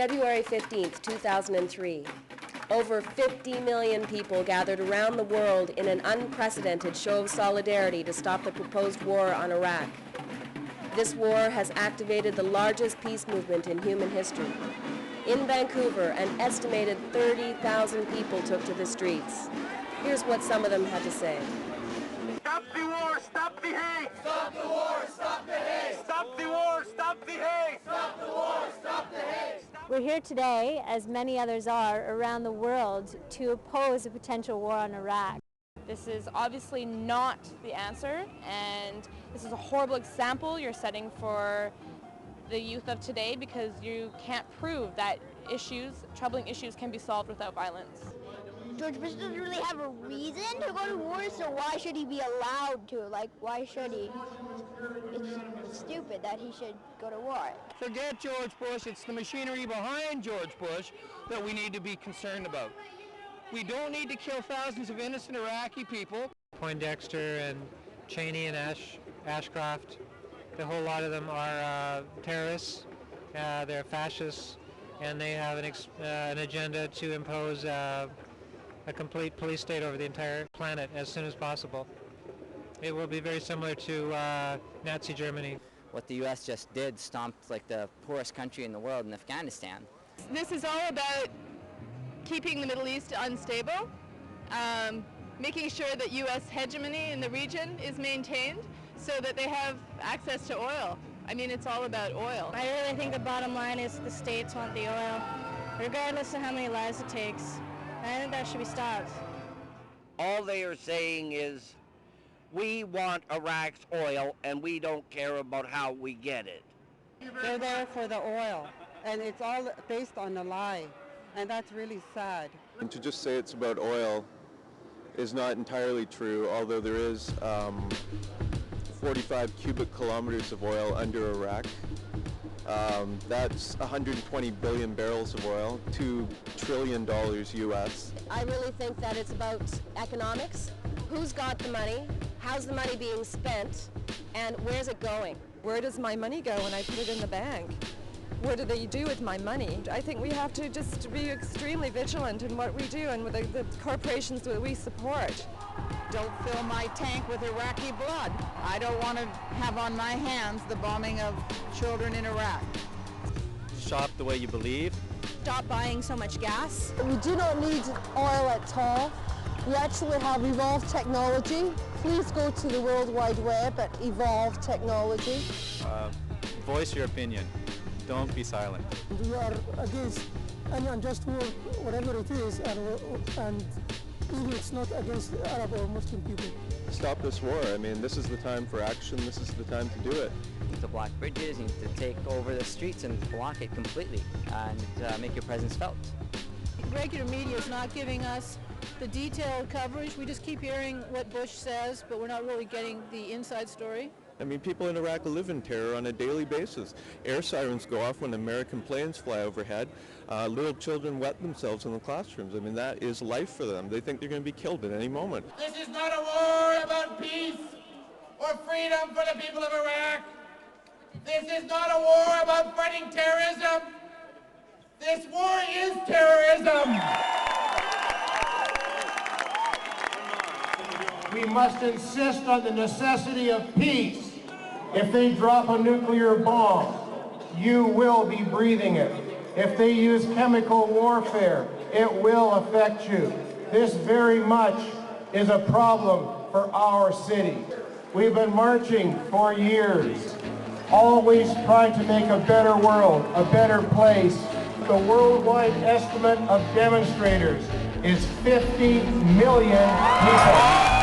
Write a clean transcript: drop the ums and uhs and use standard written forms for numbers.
February 15th, 2003. Over 50 million people gathered around the world in an unprecedented show of solidarity to stop the proposed war on Iraq. This war has activated the largest peace movement in human history. In Vancouver, an estimated 30,000 people took to the streets. Here's what some of them had to say. Stop the war, stop the hate! Stop the war, stop the hate! Stop the war, stop the hate! Stop the war, stop the hate! We're here today, as many others are around the world, to oppose a potential war on Iraq. This is obviously not the answer, and this is a horrible example you're setting for the youth of today, because you can't prove that troubling issues can be solved without violence. George Bush doesn't really have a reason to go to war, so why should he be allowed to? Like, why should he? It's stupid that he should go to war. Forget George Bush. It's the machinery behind George Bush that we need to be concerned about. We don't need to kill thousands of innocent Iraqi people. Poindexter and Cheney and Ashcroft, the whole lot of them are terrorists. They're fascists, and they have an agenda to impose a complete police state over the entire planet as soon as possible. It will be very similar to Nazi Germany. What the U.S. just did stomped like the poorest country in the world in Afghanistan. This is all about keeping the Middle East unstable, making sure that U.S. hegemony in the region is maintained so that they have access to oil. I mean, it's all about oil. I really think the bottom line is the states want the oil, regardless of how many lives it takes. I think that should be stopped. All they are saying is, we want Iraq's oil and we don't care about how we get it. They're there for the oil, and it's all based on a lie, and that's really sad. And to just say it's about oil is not entirely true, although there is 45 cubic kilometers of oil under Iraq. That's 120 billion barrels of oil, $2 trillion US. I really think that it's about economics. Who's got the money? How's the money being spent? And where's it going? Where does my money go when I put it in the bank? What do they do with my money? I think we have to just be extremely vigilant in what we do and with the corporations that we support. Don't fill my tank with Iraqi blood. I don't want to have on my hands the bombing of children in Iraq. Shop the way you believe. Stop buying so much gas. We do not need oil at all. We actually have evolved technology. Please go to the World Wide Web at evolved technology. Voice your opinion. Don't be silent. We are against any unjust war, whatever it is, and even it's not against Arab or Muslim people. Stop this war. I mean, this is the time for action. This is the time to do it. You need to block bridges, you need to take over the streets and block it completely and make your presence felt. Regular media is not giving us the detailed coverage. We just keep hearing what Bush says, but we're not really getting the inside story. I mean, people in Iraq live in terror on a daily basis. Air sirens go off when American planes fly overhead. Little children wet themselves in the classrooms. I mean, that is life for them. They think they're going to be killed at any moment. This is not a war about peace or freedom for the people of Iraq. This is not a war about fighting terrorism. This war is terrorism. We must insist on the necessity of peace. If they drop a nuclear bomb, you will be breathing it. If they use chemical warfare, it will affect you. This very much is a problem for our city. We've been marching for years, always trying to make a better world, a better place. The worldwide estimate of demonstrators is 50 million people.